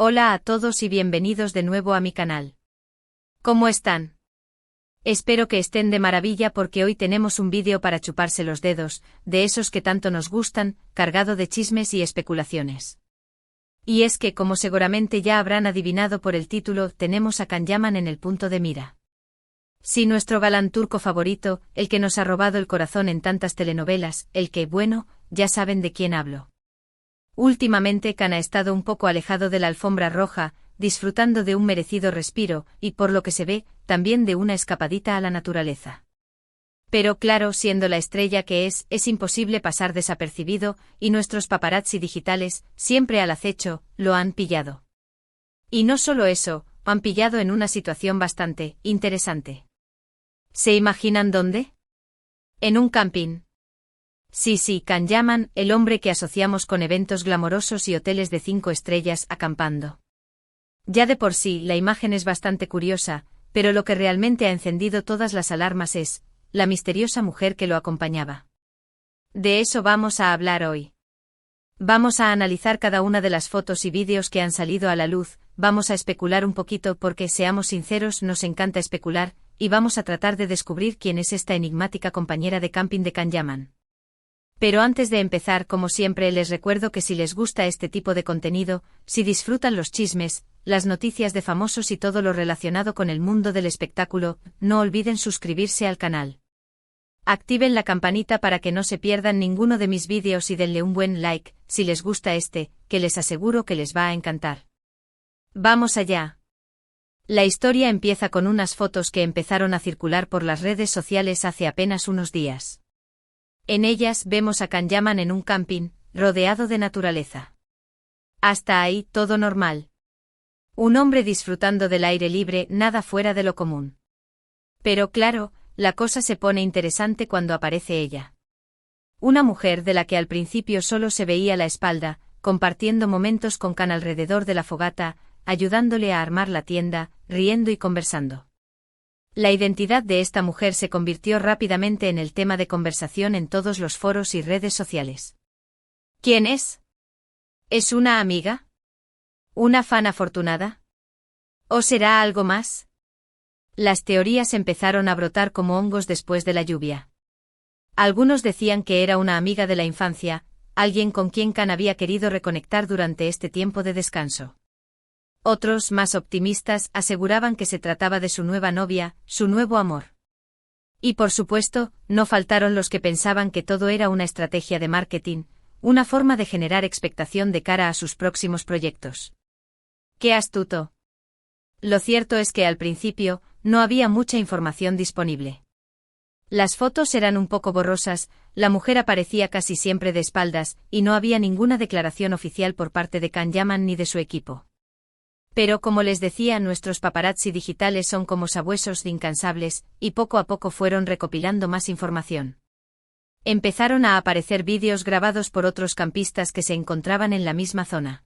Hola a todos y bienvenidos de nuevo a mi canal. ¿Cómo están? Espero que estén de maravilla porque hoy tenemos un vídeo para chuparse los dedos, de esos que tanto nos gustan, cargado de chismes y especulaciones. Y es que, como seguramente ya habrán adivinado por el título, tenemos a Can Yaman en el punto de mira. Sí, nuestro galán turco favorito, el que nos ha robado el corazón en tantas telenovelas, el que, bueno, ya saben de quién hablo. Últimamente Can ha estado un poco alejado de la alfombra roja, disfrutando de un merecido respiro, y por lo que se ve, también de una escapadita a la naturaleza. Pero claro, siendo la estrella que es imposible pasar desapercibido, y nuestros paparazzi digitales, siempre al acecho, lo han pillado. Y no solo eso, han pillado en una situación bastante interesante. ¿Se imaginan dónde? En un camping. Sí, Can Yaman, el hombre que asociamos con eventos glamorosos y hoteles de 5 estrellas, acampando. Ya de por sí, la imagen es bastante curiosa, pero lo que realmente ha encendido todas las alarmas es la misteriosa mujer que lo acompañaba. De eso vamos a hablar hoy. Vamos a analizar cada una de las fotos y vídeos que han salido a la luz, vamos a especular un poquito porque, seamos sinceros, nos encanta especular, y vamos a tratar de descubrir quién es esta enigmática compañera de camping de Can Yaman. Pero antes de empezar, como siempre, les recuerdo que si les gusta este tipo de contenido, si disfrutan los chismes, las noticias de famosos y todo lo relacionado con el mundo del espectáculo, no olviden suscribirse al canal. Activen la campanita para que no se pierdan ninguno de mis vídeos y denle un buen like, si les gusta que les aseguro que les va a encantar. ¡Vamos allá! La historia empieza con unas fotos que empezaron a circular por las redes sociales hace apenas unos días. En ellas vemos a Can Yaman en un camping, rodeado de naturaleza. Hasta ahí, todo normal. Un hombre disfrutando del aire libre, nada fuera de lo común. Pero claro, la cosa se pone interesante cuando aparece ella. Una mujer de la que al principio solo se veía la espalda, compartiendo momentos con Can alrededor de la fogata, ayudándole a armar la tienda, riendo y conversando. La identidad de esta mujer se convirtió rápidamente en el tema de conversación en todos los foros y redes sociales. ¿Quién es? ¿Es una amiga? ¿Una fan afortunada? ¿O será algo más? Las teorías empezaron a brotar como hongos después de la lluvia. Algunos decían que era una amiga de la infancia, alguien con quien Can había querido reconectar durante este tiempo de descanso. Otros, más optimistas, aseguraban que se trataba de su nueva novia, su nuevo amor. Y por supuesto, no faltaron los que pensaban que todo era una estrategia de marketing, una forma de generar expectación de cara a sus próximos proyectos. ¡Qué astuto! Lo cierto es que al principio, no había mucha información disponible. Las fotos eran un poco borrosas, la mujer aparecía casi siempre de espaldas, y no había ninguna declaración oficial por parte de Can Yaman ni de su equipo. Pero como les decía, nuestros paparazzi digitales son como sabuesos incansables, y poco a poco fueron recopilando más información. Empezaron a aparecer vídeos grabados por otros campistas que se encontraban en la misma zona.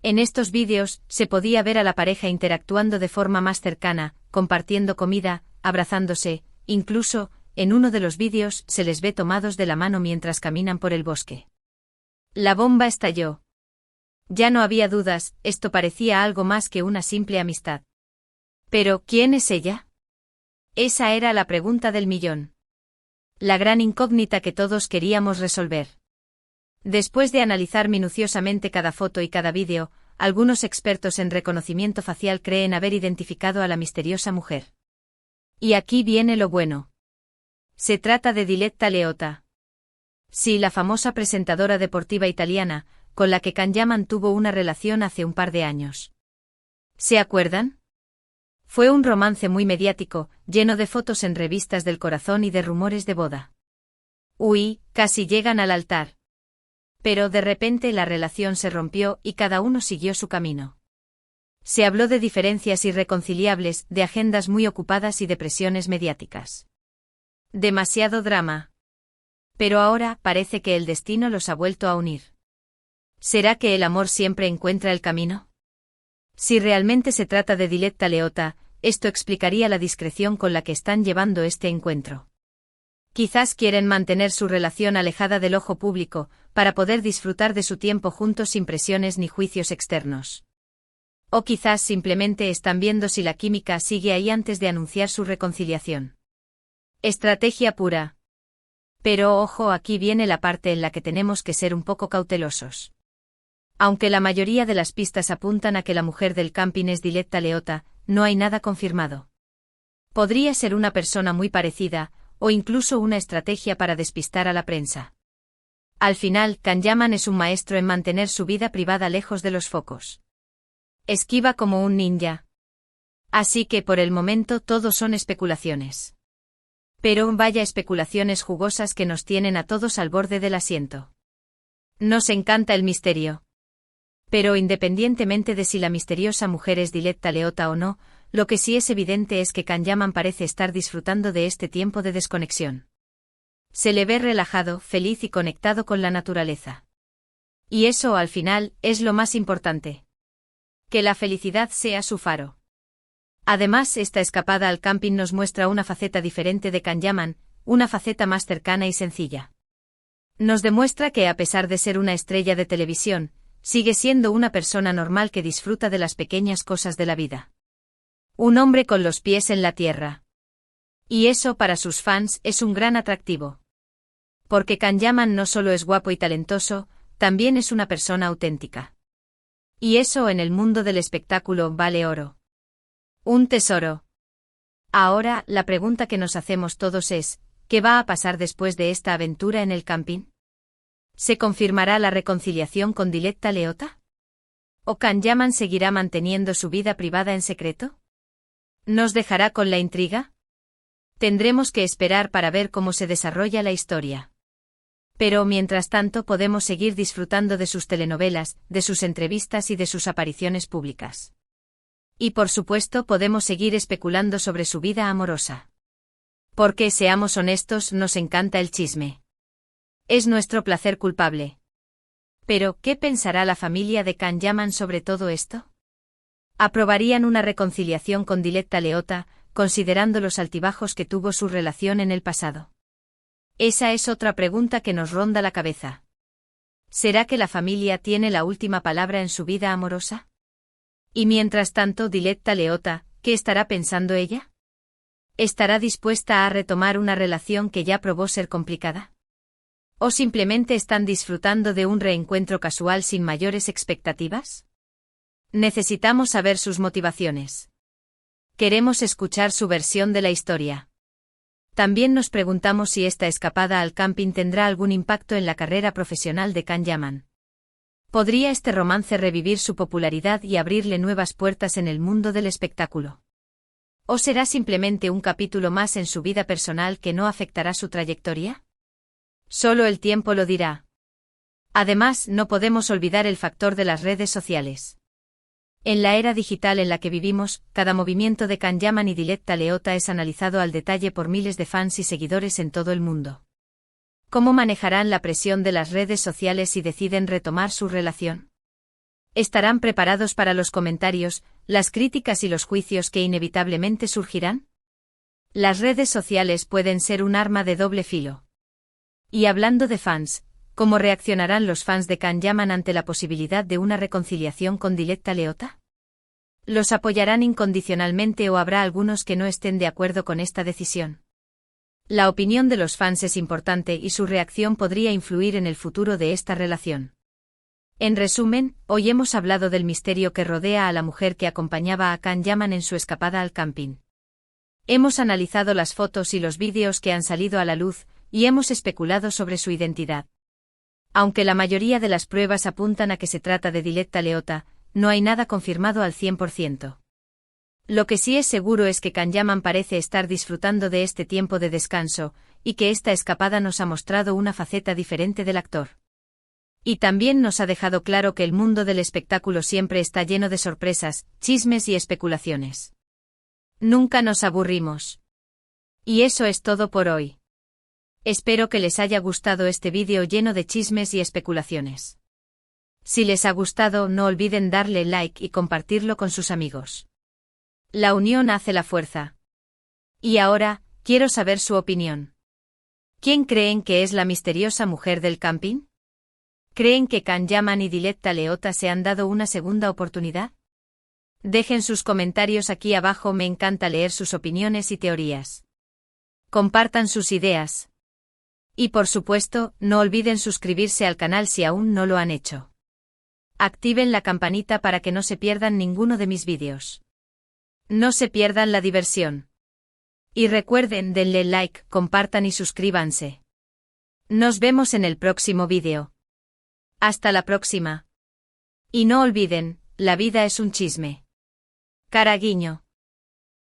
En estos vídeos, se podía ver a la pareja interactuando de forma más cercana, compartiendo comida, abrazándose, incluso, en uno de los vídeos, se les ve tomados de la mano mientras caminan por el bosque. La bomba estalló. Ya no había dudas, esto parecía algo más que una simple amistad. Pero, ¿quién es ella? Esa era la pregunta del millón. La gran incógnita que todos queríamos resolver. Después de analizar minuciosamente cada foto y cada vídeo, algunos expertos en reconocimiento facial creen haber identificado a la misteriosa mujer. Y aquí viene lo bueno. Se trata de Diletta Leotta. Sí, la famosa presentadora deportiva italiana, con la que Can Yaman tuvo una relación hace un par de años. ¿Se acuerdan? Fue un romance muy mediático, lleno de fotos en revistas del corazón y de rumores de boda. Uy, casi llegan al altar. Pero de repente la relación se rompió y cada uno siguió su camino. Se habló de diferencias irreconciliables, de agendas muy ocupadas y de presiones mediáticas. Demasiado drama. Pero ahora parece que el destino los ha vuelto a unir. ¿Será que el amor siempre encuentra el camino? Si realmente se trata de Diletta Leotta, esto explicaría la discreción con la que están llevando este encuentro. Quizás quieren mantener su relación alejada del ojo público, para poder disfrutar de su tiempo juntos sin presiones ni juicios externos. O quizás simplemente están viendo si la química sigue ahí antes de anunciar su reconciliación. Estrategia pura. Pero ojo, aquí viene la parte en la que tenemos que ser un poco cautelosos. Aunque la mayoría de las pistas apuntan a que la mujer del camping es Diletta Leotta, no hay nada confirmado. Podría ser una persona muy parecida, o incluso una estrategia para despistar a la prensa. Al final, Kanyaman es un maestro en mantener su vida privada lejos de los focos. Esquiva como un ninja. Así que por el momento todo son especulaciones. Pero vaya especulaciones jugosas que nos tienen a todos al borde del asiento. Nos encanta el misterio. Pero independientemente de si la misteriosa mujer es Diletta Leotta o no, lo que sí es evidente es que Kanyaman parece estar disfrutando de este tiempo de desconexión. Se le ve relajado, feliz y conectado con la naturaleza. Y eso, al final, es lo más importante. Que la felicidad sea su faro. Además, esta escapada al camping nos muestra una faceta diferente de Kanyaman, una faceta más cercana y sencilla. Nos demuestra que a pesar de ser una estrella de televisión, sigue siendo una persona normal que disfruta de las pequeñas cosas de la vida. Un hombre con los pies en la tierra. Y eso para sus fans es un gran atractivo. Porque Kanyaman no solo es guapo y talentoso, también es una persona auténtica. Y eso en el mundo del espectáculo vale oro. Un tesoro. Ahora, la pregunta que nos hacemos todos es, ¿qué va a pasar después de esta aventura en el camping? ¿Se confirmará la reconciliación con Diletta Leotta? ¿O Kanyaman seguirá manteniendo su vida privada en secreto? ¿Nos dejará con la intriga? Tendremos que esperar para ver cómo se desarrolla la historia. Pero mientras tanto podemos seguir disfrutando de sus telenovelas, de sus entrevistas y de sus apariciones públicas. Y por supuesto podemos seguir especulando sobre su vida amorosa. Porque, seamos honestos, nos encanta el chisme. Es nuestro placer culpable. Pero, ¿qué pensará la familia de Kanyaman sobre todo esto? ¿Aprobarían una reconciliación con Diletta Leotta, considerando los altibajos que tuvo su relación en el pasado? Esa es otra pregunta que nos ronda la cabeza. ¿Será que la familia tiene la última palabra en su vida amorosa? Y mientras tanto, Diletta Leotta, ¿qué estará pensando ella? ¿Estará dispuesta a retomar una relación que ya probó ser complicada? ¿O simplemente están disfrutando de un reencuentro casual sin mayores expectativas? Necesitamos saber sus motivaciones. Queremos escuchar su versión de la historia. También nos preguntamos si esta escapada al camping tendrá algún impacto en la carrera profesional de Kanyaman. ¿Podría este romance revivir su popularidad y abrirle nuevas puertas en el mundo del espectáculo? ¿O será simplemente un capítulo más en su vida personal que no afectará su trayectoria? Solo el tiempo lo dirá. Además, no podemos olvidar el factor de las redes sociales. En la era digital en la que vivimos, cada movimiento de Kanyaman y Diletta Leotta es analizado al detalle por miles de fans y seguidores en todo el mundo. ¿Cómo manejarán la presión de las redes sociales si deciden retomar su relación? ¿Estarán preparados para los comentarios, las críticas y los juicios que inevitablemente surgirán? Las redes sociales pueden ser un arma de doble filo. Y hablando de fans, ¿cómo reaccionarán los fans de Kanyaman ante la posibilidad de una reconciliación con Diletta Leotta? ¿Los apoyarán incondicionalmente o habrá algunos que no estén de acuerdo con esta decisión? La opinión de los fans es importante y su reacción podría influir en el futuro de esta relación. En resumen, hoy hemos hablado del misterio que rodea a la mujer que acompañaba a Kanyaman en su escapada al camping. Hemos analizado las fotos y los vídeos que han salido a la luz, y hemos especulado sobre su identidad. Aunque la mayoría de las pruebas apuntan a que se trata de Diletta Leotta, no hay nada confirmado al 100%. Lo que sí es seguro es que Kanyaman parece estar disfrutando de este tiempo de descanso, y que esta escapada nos ha mostrado una faceta diferente del actor. Y también nos ha dejado claro que el mundo del espectáculo siempre está lleno de sorpresas, chismes y especulaciones. Nunca nos aburrimos. Y eso es todo por hoy. Espero que les haya gustado este vídeo lleno de chismes y especulaciones. Si les ha gustado, no olviden darle like y compartirlo con sus amigos. La unión hace la fuerza. Y ahora, quiero saber su opinión. ¿Quién creen que es la misteriosa mujer del camping? ¿Creen que Kanyaman y Diletta Leotta se han dado una segunda oportunidad? Dejen sus comentarios aquí abajo, me encanta leer sus opiniones y teorías. Compartan sus ideas. Y por supuesto, no olviden suscribirse al canal si aún no lo han hecho. Activen la campanita para que no se pierdan ninguno de mis vídeos. No se pierdan la diversión. Y recuerden, denle like, compartan y suscríbanse. Nos vemos en el próximo vídeo. Hasta la próxima. Y no olviden, la vida es un chisme. Caraguiño.